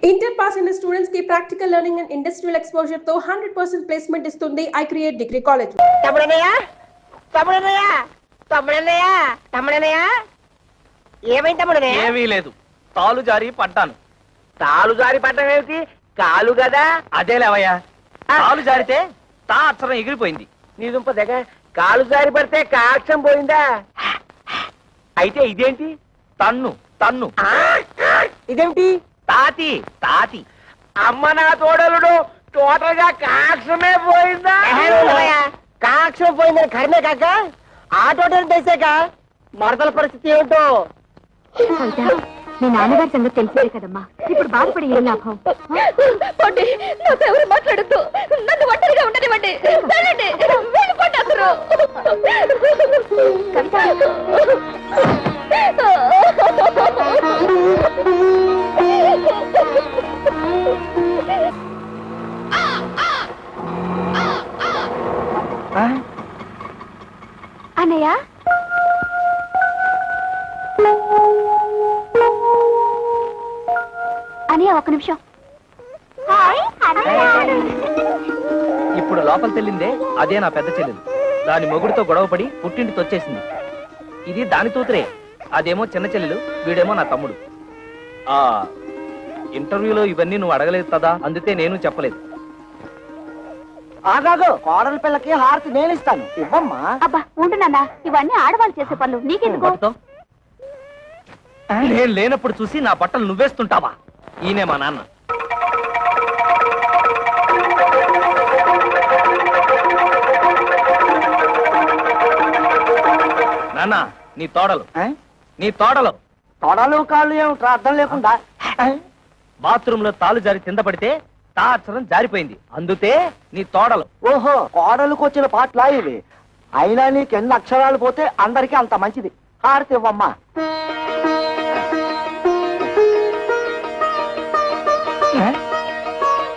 Inter pass in the students की practical learning and industrial exposure तो 100% placement इस्तुंदी I create degree college. ఏమైంది తమ్ముడనే? ఏమీ లేదు, తాలు జారి పడ్డాను. తాలు జారి పడ్డం ఏమిటి? కాలు కదా. అదే లేవయ్యా, తాలు జారితే తా అక్షరం ఎగిరిపోయింది. నీ దుంప దగ్గర కాలు జారి పడితే కాక్షం పోయిందా? అయితే ఇదేంటి? తన్ను తన్ను. ఇదేమిటి? తాతి తాతి. అమ్మ నా తోడలుడు, టోటల్ గా కాక్షమే పోయిందా? కాక్షం పోయిందని కర్మే కాక ఆ టోటల్ తెసాక మరదల పరిస్థితి ఏమిటో. మీ నాన్నగారి సంగతి తెలిసిందే కదమ్మా, ఇప్పుడు బాధపడి ఏం లాభం? నాతో ఎవరు మాట్లాడద్దు, నన్ను ఒంటరిగా ఉండనివ్వండి. వెళ్ళండి, వెళ్ళిపోండి అందరూ. అన్నయ్య, అన్నయ్య ఒక్క నిమిషం. ఇప్పుడు లోపల తెల్లిందే అదే నా పెద్ద చెల్లెలు. దాని మొగుడితో గొడవపడి పుట్టింటికి వచ్చేసింది. ఇది దాని తూతురే, అదేమో చిన్న చెల్లెలు, వీడేమో నా తమ్ముడు. ఆ ఇంటర్వ్యూలో ఇవన్నీ నువ్వు అడగలేదు కదా, అందుకే నేను చెప్పలేదు. ఆగాగు, కోడల పిల్లకి హారతి నేను ఇస్తాను, ఇవ్వమ్మా. అబ్బా ఉండు నాన్న, ఇవన్నీ ఆడవాళ్ళు చేసే పనులు, నీకెందుకు? పట్టుతో. నేను లేనప్పుడు చూసి నా బట్టలు నువ్వేస్తుంటావా? ఈయనే మా నాన్న. నాన్న, నీ తోడలు నీ తోడలు తొడలు కాళ్ళు ఏమిట్రా అర్థం లేకుండా? బాత్రూమ్ లో తాలు జారి కింద పడితే తా అక్షరం జారిపోయింది, అందుతే నీ తోడలు. ఓహో, కోడలకు వచ్చిన పాటలా ఇవి. అయినా నీకు ఎన్ని అక్షరాలు పోతే అందరికీ అంత మంచిది. హారతి ఇవ్వమ్మా.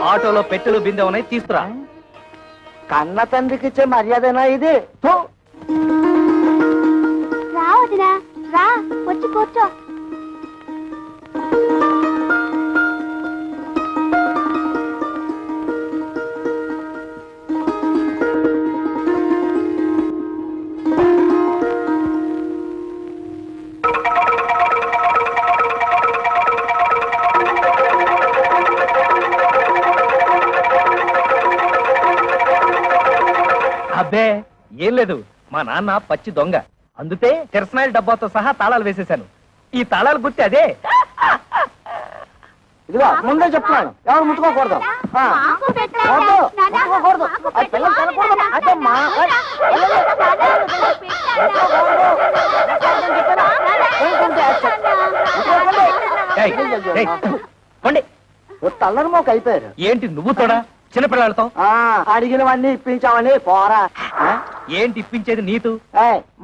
ఆటోలో పెట్టెలు బిందె ఉన్నాయి, తీసుకురా. కన్న తండ్రికి ఇచ్చే మర్యాదనా ఇది? థూ. రా వదినా, రా వచ్చి కూర్చో. అబ్బే ఏం లేదు, మా నాన్న పచ్చి దొంగ, అందుతే కిరసనాయిల డబ్బాతో సహా తాళాలు వేసేశాను. ఈ తాళాలు గుర్తి అదే. ఇదిగో ముందే చెప్తున్నాను, ఎవరు ముట్టుకోకూడదు. ముట్టుకోకూడదు, అది పిల్లలు తినకూడదు. అదమ్మా, తల్లరి మోక అయిపోయారు. ఏంటి నువ్వు తోడా చిన్నపిల్లలతో? అడిగినవన్నీ ఇప్పించావని పోరా. ఏంటి ఇప్పించేది నీతు?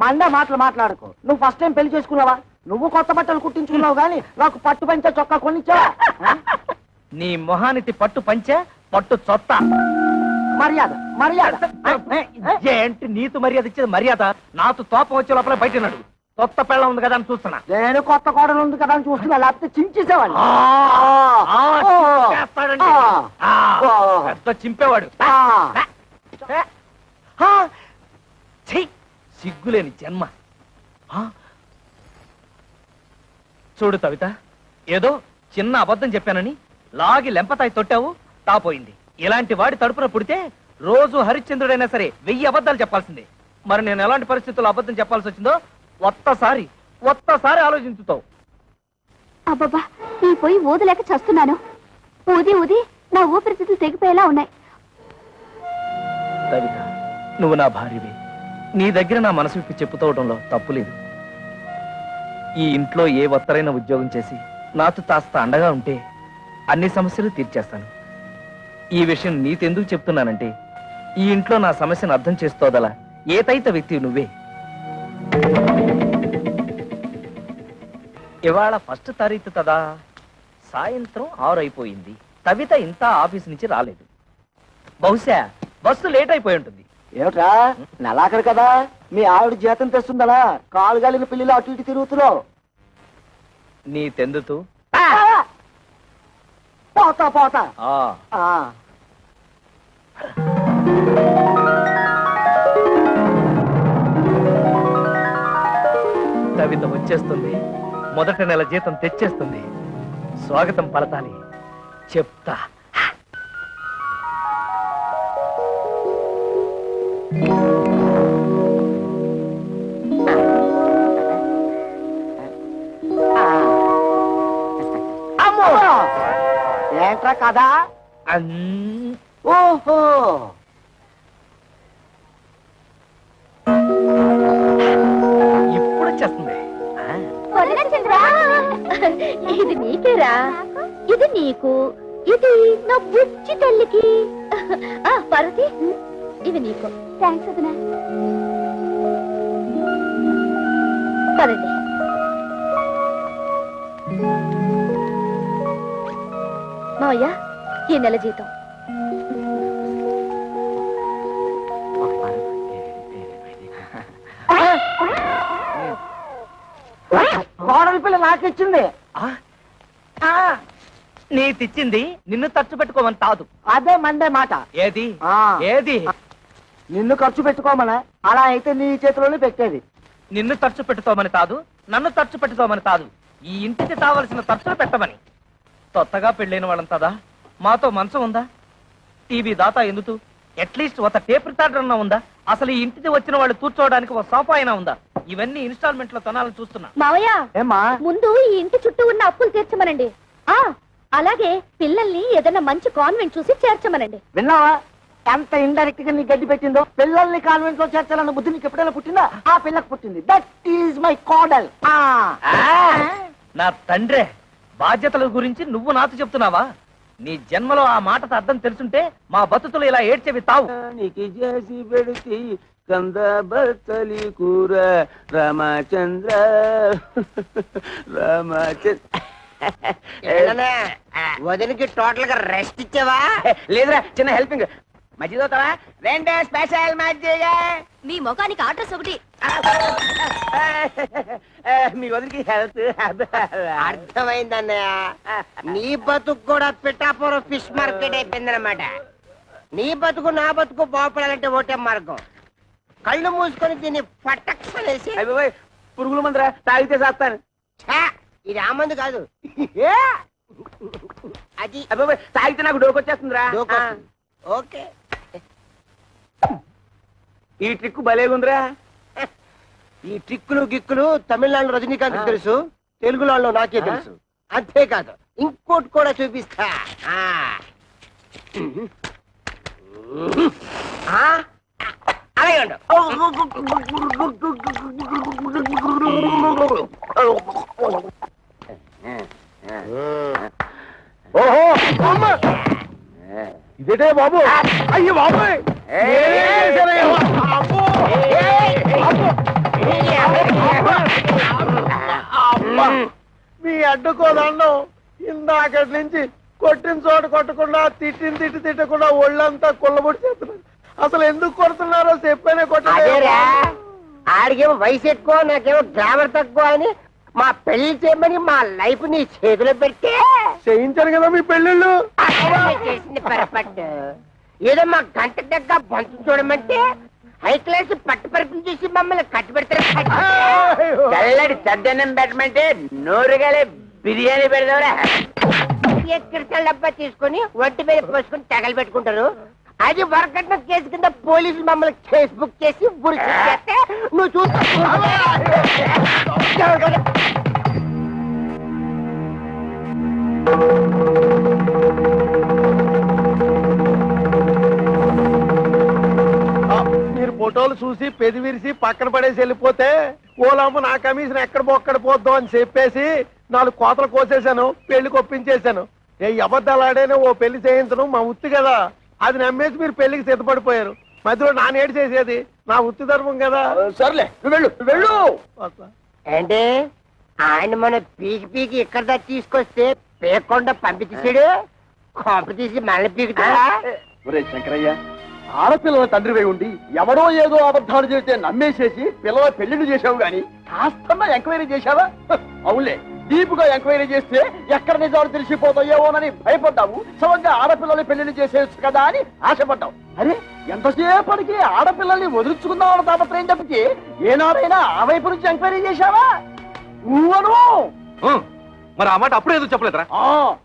మండే మాటలు మాట్లాడుకో. నువ్వు ఫస్ట్ టైం పెళ్లి చేసుకున్నావా? నువ్వు కొత్త బట్టలు కుట్టించుకున్నావు గానీ నాకు పట్టు పంచ చొక్కా కొనిచ్చావా? నీ మొహానికి పట్టు పంచే పట్టు చొత్త. మర్యాద మర్యాద. ఏంటి నీతు మర్యాద ఇచ్చేది? మర్యాద నాతో తోపం వచ్చే లోపల బయటన్నాడు. కొత్త పెళ్ళం ఉంది కదా అని చూస్తున్నా. నేను కొత్త కోడలు ఉంది కదా అని చూస్తున్నా, లేకపోతే చించేసేవాళ్ళు. పెద్ద చింపేవాడు. సిగ్గులేని జన్మ. చూడు కవిత, ఏదో చిన్న అబద్ధం చెప్పానని లాగి లెంపతాయి తొట్టావు, తాపోయింది. ఇలాంటి వాడి తడుపున పుడితే రోజు హరిశ్చంద్రుడైనా సరే 1000 అబద్ధాలు చెప్పాల్సిందే. మరి నేను ఎలాంటి పరిస్థితుల్లో అబద్ధం చెప్పాల్సి వచ్చిందో ఒక్కసారి ఆలోచించుతావు. అబ్బబ్బా, ఈ పోయి ఊదలేక చస్తున్నాను. ఊది ఊది నా ఊపిరితిత్తులు తెగిపోయేలా ఉన్నాయి. కవిత, నువ్వు నా భార్యవి. నీ దగ్గర నా మనసు విప్పి చెప్పుకోవడంలో తప్పులేదు. ఈ ఇంట్లో ఏ ఒత్తరైన ఉద్యోగం చేసి నాతో కాస్త అండగా ఉంటే అన్ని సమస్యలు తీర్చేస్తాను. ఈ విషయం నీతెందుకు చెప్తున్నానంటే, ఈ ఇంట్లో నా సమస్యను అర్థం చేసుకోదలా ఏతైత వ్యక్తి నువ్వే. ఇవాళ 1వ తారీఖు కదా, సాయంత్రం 6 అయిపోయింది. కవిత ఇంత ఆఫీస్ నుంచి రాలేదు. బహుశా బస్సు లేట్ అయిపోయి ఉంటుంది. ఏమిట్రా, నెలాఖరు కదా, మీ ఆవిడ జీతం తెస్తుందలా కాలు గాలిన పిల్లలు అటు ఇటు తిరుగుతున్నావు. నీ తెందుతూ పోతా పోతా ఆ, ఆ. కవిత వచ్చేస్తుంది, మొదటి నెల జీతం తెచ్చేస్తుంది. స్వాగతం పలతాలి, చెప్తా. అమ్మో ఏంట్రా కదా అన్- ఓహో ఇప్పుడు వచ్చేస్తుంది. వదినా చంద్ర, ఇది నీకేరా, ఇది నీకు, ఇది నా బుజ్జి తల్లికి. పార్వతి, ఇది నీకు. థ్యాంక్స్ వదినా. పదండి. మావయ్య, ఈ నెల జీతం. కోడలి పిల్ల నాకిచ్చింది ఆ? నీ తెచ్చింది నిన్ను ఖర్చు పెట్టుకోమని తాదు. అదే మండే మాట ఏది ఆ. ఏది నిన్ను ఖర్చు పెట్టుకోమనా అలా అయితే నీ చేతిలోనే పెట్టేది నిన్ను ఖర్చు పెట్టుకోమని కాదు, నన్ను ఖర్చు పెట్టుకోమని కాదు, ఈ ఇంటికి కావలసిన ఖర్చులు పెట్టమని. కొత్తగా పెళ్ళైన వాళ్ళంతదా మాతో మంచం ఉందా, టీవీ దాతా ఎందుకు, అట్లీస్ట్ ఒక టేప్ రికార్డర్ అన్నా ఉందా, అసలు ఈ ఇంటికి వచ్చిన వాళ్ళు కూర్చోవడానికి ఒక సోఫా అయినా ఉందా? ఇవన్నీ ఇన్స్టాల్మెంట్ లో కొనాలని చూస్తున్నా. మావయ్య, ఏమా ముందు ఈ ఇంటి చుట్టూ ఉన్న అప్పులు తీర్చమనండి. అలాగే పిల్లల్ని ఏదైనా మంచి కాన్వెంట్ చూసి చేర్చమనండి. విన్నావా ఎంత ఇండైరెక్ట్ గా నీ గడ్డి పెట్టిందో? పిల్లల్ని కాన్వెంట్ లో చేర్చాలన్న బుద్ధి నీకు ఎప్పుడైనా పుట్టిందా? ఆ పిల్లకు పుట్టింది. దట్ ఈజ్ మై కోడల్. నా తండ్రే, బాధ్యతల గురించి నువ్వు నాతో చెప్తున్నావా? నీ జన్మలో ఆ మాటకు అర్థం తెలుసుంటే మా బతుకులు ఇలా ఏడ్చేవి తావు. నీకి చేసి పెడితే కంద బత్తలి కూర రామచంద్ర రామచంద్ర. వదినికి టోటల్ గా రెస్ట్ ఇచ్చావా? లేదురా, చిన్న హెల్పింగ్. మజ్జిగ అవుతావా? రెండే స్పెషల్ మజ్జిగ. మీ ముఖానికి ఆర్డర్స్ ఒకటి. మీ వదిలికి హెల్త్ అర్థమైందన్నయ్య. నీ బతుకు కూడా పిఠాపురం ఫిష్ మార్కెట్ అయిపోయిందన్నమాట. నీ బతుకు నా బతుకు బాగుపడాలంటే ఒకటే మార్గం. కళ్ళు మూసుకొని దీన్ని పట్టక్షలేసి. అయిపోయి పురుగుల మందురా, తాగితే చేస్తాను. ఇది ఆ మందు కాదు, అది అయిపోయి తాగితే నాకు డోకొచ్చేస్తుందిరా. డోకొస్తుంది. ఓకే, ఈ ట్రిక్ భలేగుందిరా. ఈ ట్రిక్కులు గిక్కులు తమిళనాడు రజనీకాంత్ తెలుసు, తెలుగులో నాకే తెలుసు. అంతేకాదు ఇంకోటి కూడా చూపిస్తా. అలాగే ఉండు. ఓహో అమ్మ! ఇదేటే బాబు? అయ్యో బాబు! మీ అడ్డుకోదండం ఇందాకటి నుంచి కొట్టిన చోట కొట్టకుండా తిట్టిన తిట్టకుండా ఒళ్ళంతా కుళ్ళబొడి చేస్తున్నారు. అసలు ఎందుకు కొడుతున్నారో చెప్పనే అదేరా, ఆడికేమో వయసు ఎక్కువ, నాకేమో గ్రామర్ తక్కువ అని మా పెళ్లి చేయమని మా లైఫ్ నీ చేతిలో పెడితే చేయించారు కదా మీ పెళ్ళిళ్ళు. చేసింది పొరపాటు. ఏదో మా గంట దగ్గర బంతు చూడమంటే హై క్లాస్ పట్టు పరిపులు చూసి మమ్మల్ని కట్టు పెడతారు. చల్లడి చద్దన్నం పెట్టమంటే నోరుగాలే బిర్యానీ పెడదావురా. ఎక్కడ డబ్బా తీసుకొని ఒంటి మీద పోసుకొని తగలు పెట్టుకుంటారు. అది వరకట్న కేసు కింద పోలీసులు మమ్మల్ని కేసు బుక్ చేసి ఉరి చేస్తే నువ్వు చూస్తా. మీరు ఫోటోలు చూసి పెది విరిసి పక్కన పడేసి వెళ్ళిపోతే ఓలమ్మ నా కమిషన్ ఎక్కడ బొక్కడ పోద్దాం అని చెప్పేసి 4 కోతలు కోసేశాను, పెళ్లికి ఒప్పించేశాను. ఏ అబద్ధాలాడేనే ఓ పెళ్లి చేయించడం మా ఉత్తి కదా, అది నమ్మేసి మీరు పెళ్లికి సిద్ధపడిపోయారు. మధ్యలో నానేడు చేసేది నా వృత్తి ధర్మం కదా. సర్లే, నువ్వు వెళ్ళు, నువ్వు వెళ్ళు. అంటే ఆయన మన పీకి పీకి ఇక్కడ దాకా తీసుకొస్తే పేకుండా పంపించేసాడు. కొంప తీసి మళ్ళీ పీకుతాడా? ఒరే శంకరయ్య, ఆడపిల్లల తండ్రివై ఉండి ఎవరో ఏదో అబద్ధాలు చేస్తే నమ్మేసేసి పిల్లల పెళ్లిళ్ళు చేశావు గాని కాస్తన్నా ఎంక్వైరీ చేశావా? అవునులే, డీప్ గా ఎంక్వైరీ చేస్తే ఎక్కడ నిజాలు తెలిసిపోతాయేమోనని భయపడ్డావు. సమంగా ఆడపిల్లల్ని పెళ్లిని చేసేయచ్చు కదా అని ఆశపడ్డావు. అరే ఎంతసేపటికి ఆడపిల్లల్ని వదిలించుకుందామన్న తాపత్రయం తప్పితే ఏనాడైనా ఆ వైపు నుంచి ఎంక్వైరీ చేశావా? నువ్వను మరి ఆ మాట అప్పుడే ఎందుకు చెప్పలేదురా?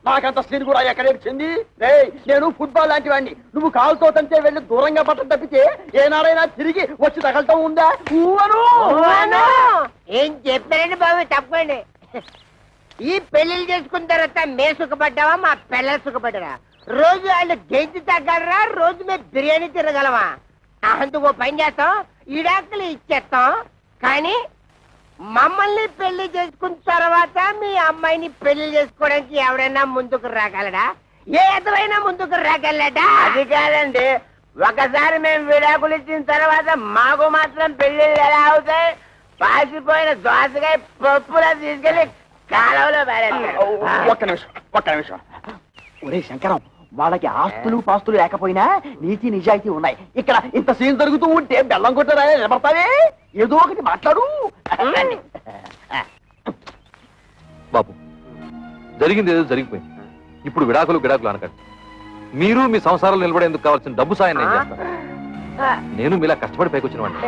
నాకంత సీన్ కూడా ఎక్కడేచింది. నేను ఫుట్బాల్ లాంటి వాడిని. నువ్వు కాలుతో తంటే వెళ్ళి దూరంగా పట్టడం తప్పితే ఏనాడైనా తిరిగి వచ్చి తగలటం ఉందా? ఏం చెప్పారండి బాబు, తప్పండి. ఈ పెళ్లిళ్ళు చేసుకున్న తర్వాత మే సుఖపడ్డావా, మా పిల్లలు సుఖపడ్డారా? రోజు వాళ్ళు గెంజి తగ్గలరా, రోజు మేము బిర్యానీ తిరగలమా? అందుకో పని చేస్తాం, ఈడాకులు ఇచ్చేస్తాం. కానీ మమ్మల్ని పెళ్లి చేసుకున్న తర్వాత మీ అమ్మాయిని పెళ్లి చేసుకోవడానికి ఎవరైనా ముందుకు రాగలడా? ఏ ఎదురైనా ముందుకు రాగలడా? అది కాదండి, ఒకసారి మేము విడాకులు ఇచ్చిన తర్వాత మాకు మాత్రం పెళ్లిళ్ళు ఎలా అవుతాయి? పాసిపోయిన దోసకాయ పప్పులో తీసుకెళ్లి కాలువలో పారేస్తారు. ఒక్క నిమిషం. ఒరే శంకరం, వాళ్ళకి ఆస్తులు పాస్తులు లేకపోయినా నీతి నిజాయితీ ఉన్నాయి. ఇక్కడ ఇంత సీన్ జరుగుతూ ఉంటే బెల్లం కొట్టరా నిలబడతావే? ఏదో ఒకటి మాట్లాడు. బాబు, జరిగింది ఏదో జరిగిపోయింది. ఇప్పుడు విడాకులు అనకండి. మీరు మీ సంసారాలు నిలబడేందుకు కావాల్సిన డబ్బు సాయం నేను చేస్తాను. నేను మీలా కష్టపడి పైకొచ్చిన వాడిని.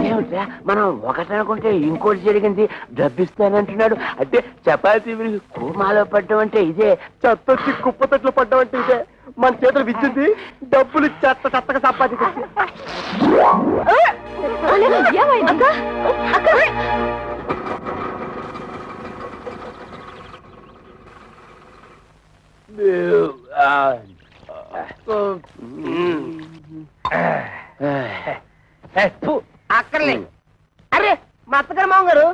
ఏమిట్రా మనం ఒకటి అనుకుంటే ఇంకోటి జరిగింది. డబ్బిస్తానంటున్నాడు అంటే చపాతీ కూమాలో పడ్డం అంటే ఇదే, చెత్తొచ్చి కుప్పతట్లు పడ్డం అంటే ఇదే. మన చేతులు విచ్చింది, డబ్బులు చెత్తగా సంపాదించి. అక్కర్లేదు. అరే మా అత్తగారు మామగారు.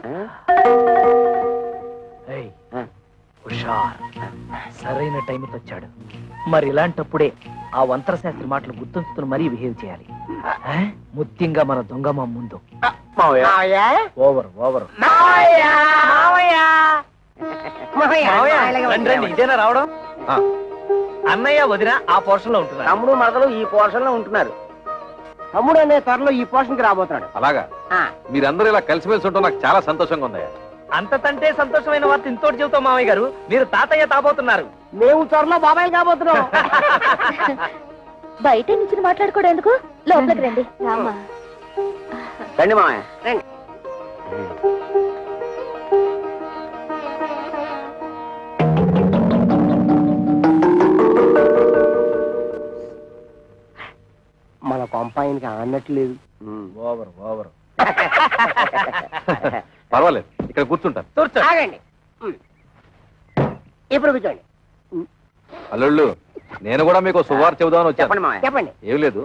హుషార్, సరైన టైంకి వచ్చాడు. మరి ఇలాంటప్పుడే ఆ వంతర శాస్త్రి మాటలు గుర్తుంచుకుని మరీ బిహేవ్ చేయాలి. ముఖ్యంగా మన దొంగమ్మ ముందు. Over over. ఇదేనా రావడం? అన్నయ్య వదిన ఆ పోర్షన్ లో ఉంటున్నారు. తమ్ముడు మరదలు ఈ పోర్షన్ లో ఉంటున్నారు. తమ్ముడు అనే త్వరలో ఈ పోర్షన్ కి రాబోతున్నాడు. అలాగా? మీరందరూ ఇలా కలిసిమెలిసి ఉంటాం నాకు చాలా సంతోషంగా ఉందయ్యా. అంతకంటే సంతోషమైన వార్త ఇంతోటి చెబుతాం మామయ్య గారు. మీరు తాతయ్య తాబోతున్నారు. మేము త్వరలో బాబాయ్ కాబోతున్నాం. బయట నుంచి మాట్లాడుకోవడం ఎందుకు, లోపలికి రండి. రామా, రండి మామయ్య రండి. మన కొంపాయనికి అన్నట్లేదు. Over over. పర్వాలేదు, ఇక్కడ కూర్చుంటాను. ఆగండి, ఇప్పుడు కూర్చోండి. అల్లుళ్ళు, నేను కూడా మీకు శుభవార్త చెబుదామని వచ్చాను. చెప్పండి మామయ్య చెప్పండి. ఏం లేదు,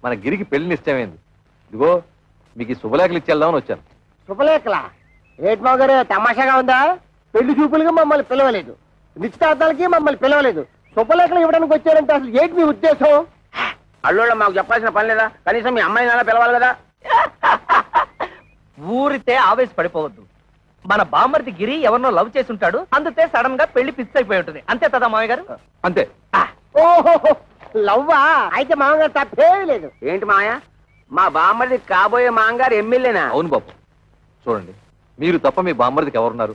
మన గిరికి పెళ్లి నిశ్చయమైంది. ఇదిగో మీకు ఈ శుభలేఖలు ఇచ్చేద్దామని వచ్చాను. శుభలేఖలా? ఏటి మాగారు తమాషాగా ఉందా? పెళ్లి చూపులుగా మమ్మల్ని పిలవలేదు, నిశ్చితార్థాలకి మమ్మల్ని పిలవలేదు, శుభలేఖలు ఇవ్వడానికి వచ్చారంటే అసలు ఏంటి మీ ఉద్దేశం? అల్లుళ్ళ మాకు చెప్పాల్సిన పని లేదా? కనీసం మీ అమ్మాయిని అలా పిలవాలి కదా. ఊరితే ఆవేశపడిపోవద్దు. మన బామ్మర్ది గిరి ఎవరినో లవ్ చేసి ఉంటాడు, అందుకే సడన్ గా పెళ్లి ఫిక్స్ అయిపోయి ఉంటుంది. అంతే కదా మామయ్య గారు? అంతే. ఓహో, లవ్వా? అయితే మామగారు తప్పేమీ లేదు. ఏంటి మామయ్య, మా బామ్మర్ది కాబోయే మామగారు ఎమ్మెల్యేనా? అవును బాబు. చూడండి, మీరు తప్ప మీ బామ్మర్దికి ఎవరున్నారు?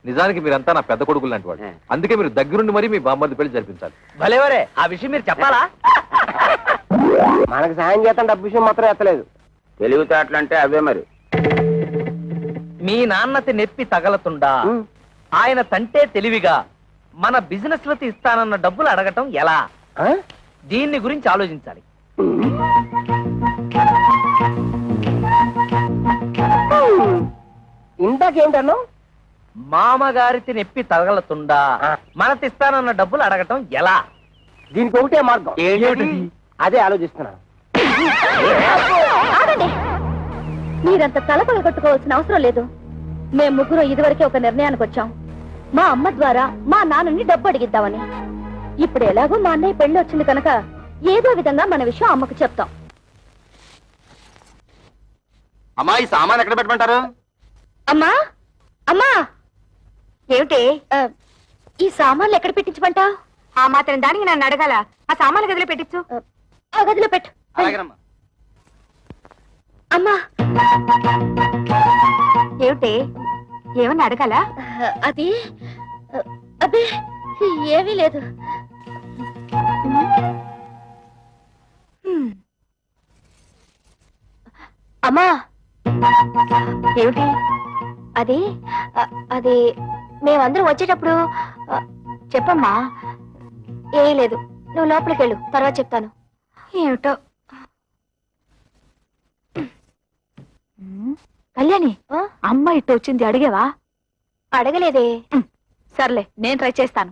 నిజానికి మీరంతా నా పెద్ద కొడుకులు లాంటి వాడు. అందుకే మీరు దగ్గరుండి మరీ మీ బామ్మర్ది పెళ్లి జరిపించాలి. భలేవరే, ఆ విషయం మీరు చెప్పాలా? మనకు సాయం చేస్తాం, డబ్బు విషయం మాత్రం ఎత్తలేదు. తెలివితేటలు అంటే అవే మరి. మీ నాన్నతి నెప్పి తగలతుండా ఆయన తంటే తెలివిగా మన బిజినెస్ లకి ఇస్తానన్న డబ్బులు అడగటం ఎలా? దీన్ని గురించి ఆలోచించాలి. ఇందాకేంటన్నా? మామగారికి నెప్పి తగలతుండా మనతిస్తానన్న డబ్బులు అడగటం ఎలా? దీనికి ఒకటే మార్గం. అదే ఆలోచిస్తున్నా. ఆగండి, మీరంత తలపగొట్టుకోవాల్సిన అవసరం లేదు. మేము ముగ్గురు ఇదివరకే ఒక నిర్ణయానికి వచ్చాం. మా అమ్మ ద్వారా మా నాన్నని డబ్బు అడిగిద్దామని. ఇప్పుడు ఎలాగో మా అన్నయ్య పెళ్లి వచ్చింది కనుక ఏదో విధంగా మన విషయం అమ్మకు చెప్తాం. అమ్మా, ఈ సామాన్ ఎక్కడ పెట్టమంటారు? అమ్మా అమ్మా, ఏమిటి ఈ సామాన్లు ఎక్కడ పెట్టించమంటా? ఆ మాత్రం దానికి నన్ను అడగాల? ఆ సామాన్లు గదిలో పెట్టించు. ఆ గదిలో పెట్టు. అమ్మా, ఏమిటి ఏమన్నా అడగాలా? అది అబ్బే ఏమీ లేదు. అమ్మా, ఏమిటి అది? అది మేమందరం వచ్చేటప్పుడు చెప్పమ్మా. ఏం లేదు, నువ్వు లోపలికి వెళ్ళు, తర్వాత చెప్తాను. ఏమిటో. కళ్యాణి, అమ్మ ఇట్టు వచ్చింది, అడిగేవా? అడగలేదే. సర్లే, నేను ట్రై చేస్తాను.